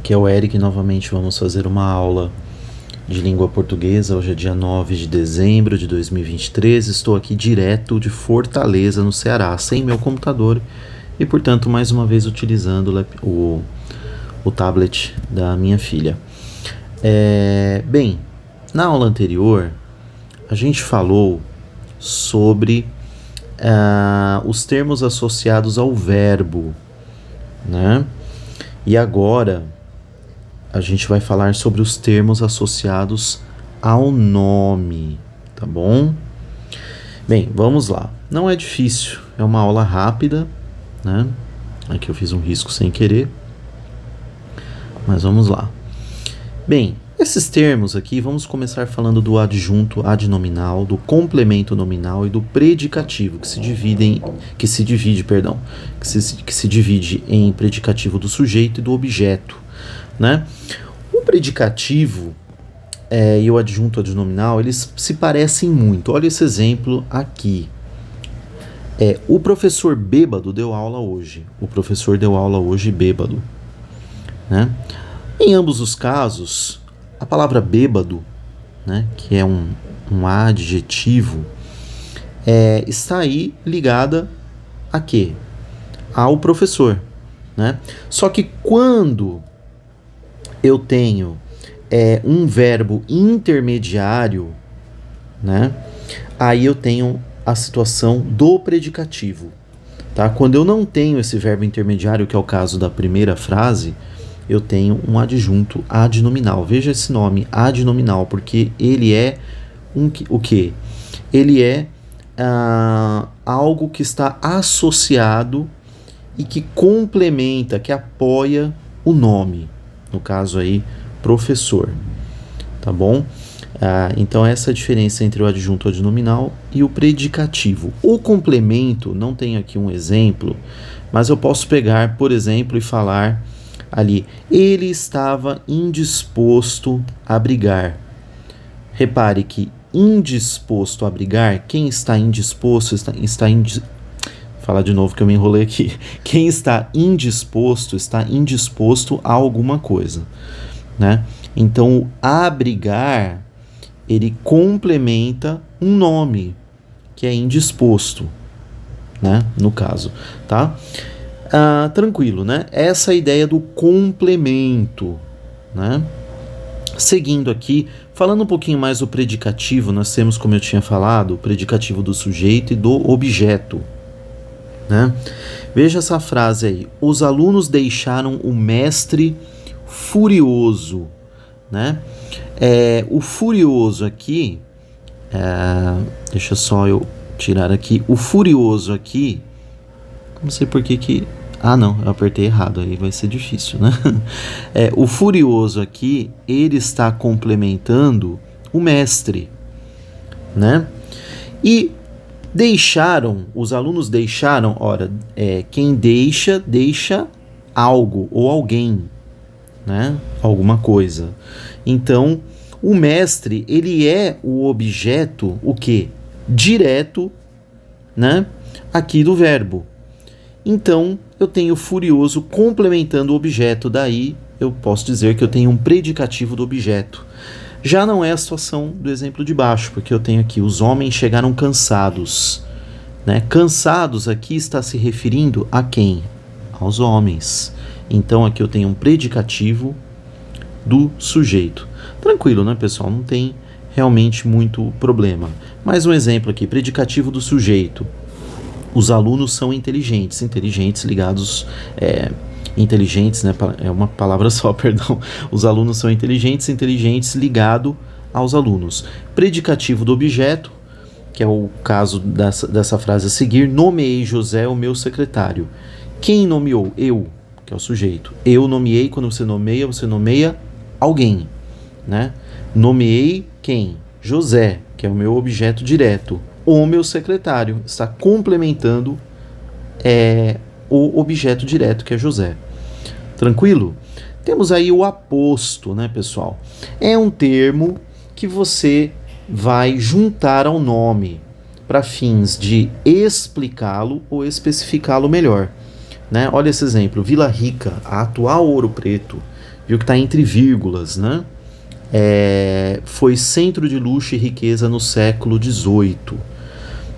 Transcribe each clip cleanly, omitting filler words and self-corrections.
Aqui é o Eric, novamente vamos fazer uma aula de língua portuguesa. Hoje é dia 9 de dezembro de 2023, estou aqui direto de Fortaleza, no Ceará, sem meu computador e, portanto, mais uma vez utilizando o tablet da minha filha. Bem, na aula anterior a gente falou sobre os termos associados ao verbo, né? E agora a gente vai falar sobre os termos associados ao nome, tá bom? Bem, vamos lá. Não é difícil, é uma aula rápida, né? Aqui eu fiz um risco sem querer, mas vamos lá. Bem, esses termos aqui, vamos começar falando do adjunto adnominal, do complemento nominal e do predicativo, que se divide em predicativo do sujeito e do objeto, né? O predicativo e o adjunto adnominal, eles se parecem muito. Olha esse exemplo aqui. O professor bêbado deu aula hoje. O professor deu aula hoje bêbado, né? Em ambos os casos, a palavra bêbado, né, que é um adjetivo, está aí ligada a quê? Ao professor, né? Só que quando eu tenho um verbo intermediário, né, aí eu tenho a situação do predicativo, tá? Quando eu não tenho esse verbo intermediário, que é o caso da primeira frase, eu tenho um adjunto adnominal. Veja esse nome, adnominal, porque ele é o quê? Ele é algo que está associado e que complementa, que apoia o nome. No caso aí, professor. Tá bom? Então essa é a diferença entre o adjunto adnominal e o predicativo. O complemento, não tem aqui um exemplo, mas eu posso pegar, por exemplo, e falar ali, ele estava indisposto a brigar. Repare que indisposto a brigar, quem está indisposto falar de novo que eu me enrolei aqui. Quem está indisposto a alguma coisa, né? Então, o abrigar, ele complementa um nome, que é indisposto, né? No caso, tá? Tranquilo, né? Essa é a ideia do complemento, né? Seguindo aqui, falando um pouquinho mais do predicativo, nós temos, como eu tinha falado, o predicativo do sujeito e do objeto, né? Veja essa frase aí. Os alunos deixaram o mestre furioso, né? O furioso aqui, deixa só eu tirar aqui. O furioso aqui, não sei por que... não, eu apertei errado, aí vai ser difícil, né? O furioso aqui, ele está complementando o mestre, né? E os alunos deixaram, quem deixa algo ou alguém, né? Alguma coisa. Então, o mestre, ele é o objeto, o quê? Direto, né? Aqui do verbo. Então, eu tenho furioso complementando o objeto, daí eu posso dizer que eu tenho um predicativo do objeto. Já não é a situação do exemplo de baixo, porque eu tenho aqui, os homens chegaram cansados, né? Cansados aqui está se referindo a quem? Aos homens. Então, aqui eu tenho um predicativo do sujeito. Tranquilo, né, pessoal? Não tem realmente muito problema. Mais um exemplo aqui, predicativo do sujeito. Os alunos são inteligentes ligados... inteligentes, né? É uma palavra só, perdão. Os alunos são inteligentes ligado aos alunos. Predicativo do objeto, que é o caso dessa frase a seguir. Nomeei José o meu secretário. Quem nomeou? Eu, que é o sujeito. Eu nomeei. Quando você nomeia alguém, né? Nomeei quem? José, que é o meu objeto direto. O meu secretário está complementando o objeto direto, que é José. Tranquilo? Temos aí o aposto, né, pessoal? É um termo que você vai juntar ao nome para fins de explicá-lo ou especificá-lo melhor, né? Olha esse exemplo. Vila Rica, a atual Ouro Preto, Viu que está entre vírgulas, né? Foi centro de luxo e riqueza no século XVIII,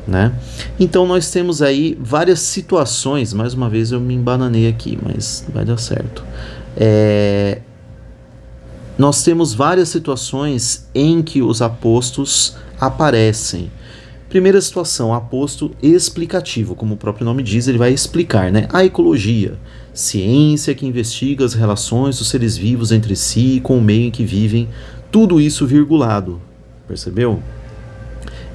né? Então nós temos aí várias situações. Mais uma vez eu me embananei aqui, mas vai dar certo. Nós temos várias situações em que os apostos aparecem. Primeira situação, aposto explicativo, como o próprio nome diz, ele vai explicar, né? A ecologia, ciência que investiga as relações dos seres vivos entre si e com o meio em que vivem, tudo isso virgulado, percebeu?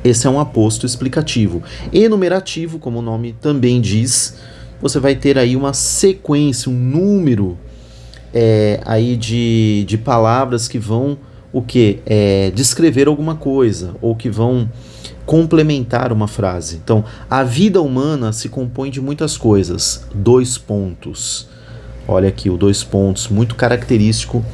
Esse é um aposto explicativo. Enumerativo, como o nome também diz, você vai ter aí uma sequência, um número aí de palavras que vão descrever alguma coisa, ou que vão complementar uma frase. Então, a vida humana se compõe de muitas coisas. 2 pontos. Olha aqui o 2 pontos, muito característico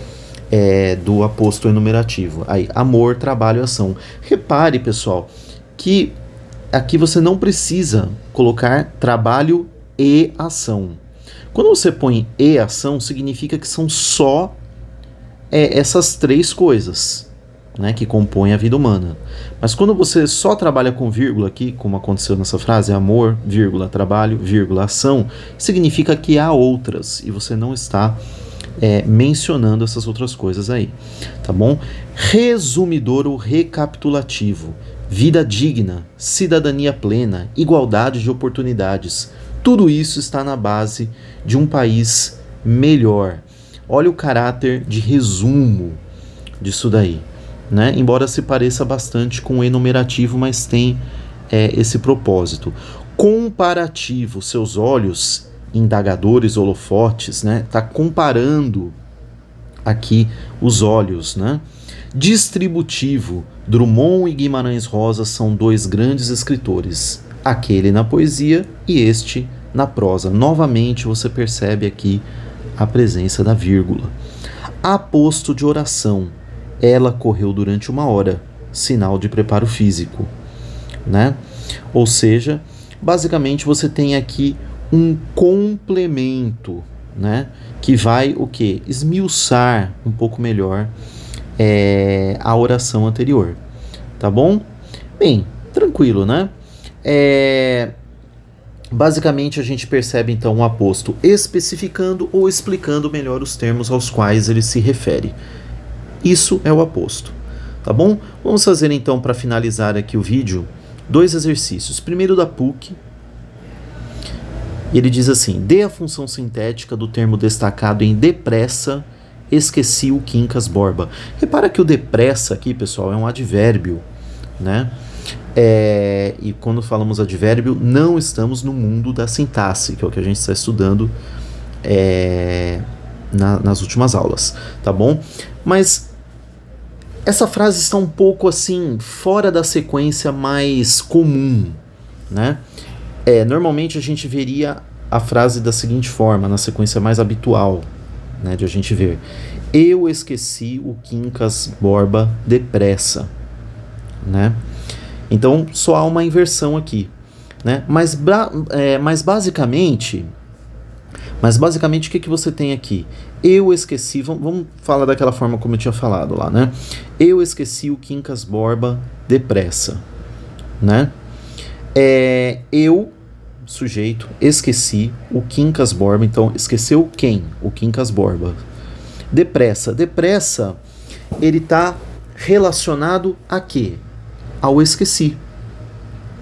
do aposto enumerativo. Aí, amor, trabalho, ação. Repare, pessoal, que aqui você não precisa colocar trabalho e ação. Quando você põe e ação, significa que são só essas 3 coisas, né, que compõem a vida humana. Mas quando você só trabalha com vírgula aqui, como aconteceu nessa frase, amor, vírgula, trabalho, vírgula, ação, significa que há outras e você não está mencionando essas outras coisas aí, tá bom? Resumidor ou recapitulativo, vida digna, cidadania plena, igualdade de oportunidades, tudo isso está na base de um país melhor. Olha o caráter de resumo disso daí, né? Embora se pareça bastante com o enumerativo, mas tem esse propósito. Comparativo, seus olhos, indagadores, holofotes, né? Tá comparando aqui os olhos, né? Distributivo, Drummond e Guimarães Rosa são 2 grandes escritores, aquele na poesia e este na prosa. Novamente você percebe aqui a presença da vírgula. Aposto de oração, ela correu durante 1 hora, sinal de preparo físico, né? Ou seja, basicamente você tem aqui um complemento, né? Que vai o quê? Esmiuçar um pouco melhor a oração anterior, tá bom? Bem, tranquilo, né? Basicamente a gente percebe então um aposto especificando ou explicando melhor os termos aos quais ele se refere. Isso é o aposto, tá bom? Vamos fazer então, para finalizar aqui o vídeo, 2 exercícios. Primeiro da PUC, ele diz assim: dê a função sintética do termo destacado em depressa, esqueci o Quincas Borba. Repara que o depressa aqui, pessoal, é um advérbio, né? E quando falamos advérbio, não estamos no mundo da sintaxe, que é o que a gente está estudando nas últimas aulas, tá bom? Mas essa frase está um pouco assim, fora da sequência mais comum, né? Normalmente a gente veria a frase da seguinte forma, na sequência mais habitual, né, de a gente ver: eu esqueci o Quincas Borba depressa, né? Então só há uma inversão aqui, né? Mas basicamente o que você tem aqui? Eu esqueci, vamos falar daquela forma como eu tinha falado lá, né? Eu esqueci o Quincas Borba depressa, né? Eu, sujeito, esqueci o Quincas Borba. Então, esqueceu quem? O Quincas Borba. Depressa. Depressa, ele está relacionado a quê? Ao esqueci,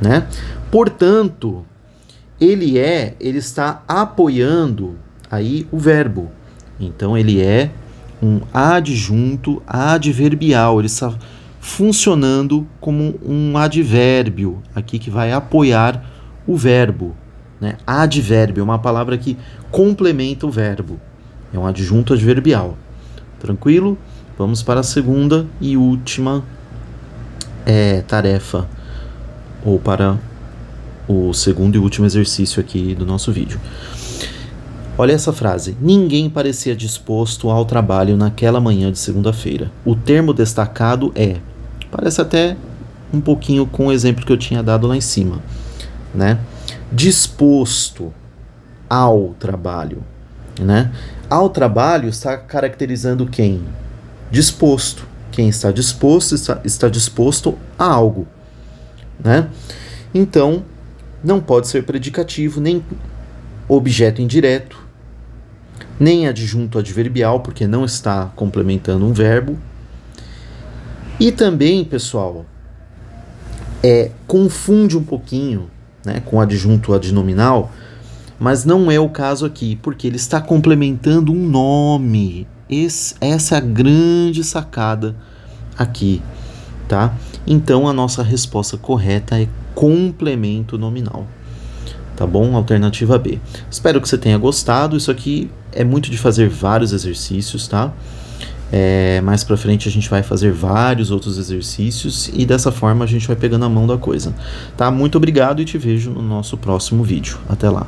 né? Portanto, ele está apoiando aí o verbo. Então, ele é um adjunto adverbial. Ele está funcionando como um advérbio aqui que vai apoiar o verbo, né? Advérbio é uma palavra que complementa o verbo. É um adjunto adverbial. Tranquilo? Vamos para a segunda e última tarefa, ou para o segundo e último exercício aqui do nosso vídeo. Olha essa frase: ninguém parecia disposto ao trabalho naquela manhã de segunda-feira. O termo destacado parece até um pouquinho com o exemplo que eu tinha dado lá em cima, né? Disposto ao trabalho. né? Ao trabalho está caracterizando quem? Disposto. Quem está disposto, está disposto a algo, né? Então, não pode ser predicativo, nem objeto indireto, nem adjunto adverbial, porque não está complementando um verbo. E também, pessoal, confunde um pouquinho, né, com adjunto adnominal, mas não é o caso aqui, porque ele está complementando um nome. Essa é a grande sacada aqui, tá? Então a nossa resposta correta é complemento nominal, tá bom? Alternativa B. Espero que você tenha gostado. Isso aqui é muito de fazer vários exercícios, tá? Mais pra frente a gente vai fazer vários outros exercícios e dessa forma a gente vai pegando a mão da coisa, tá? Muito obrigado e te vejo no nosso próximo vídeo. Até lá!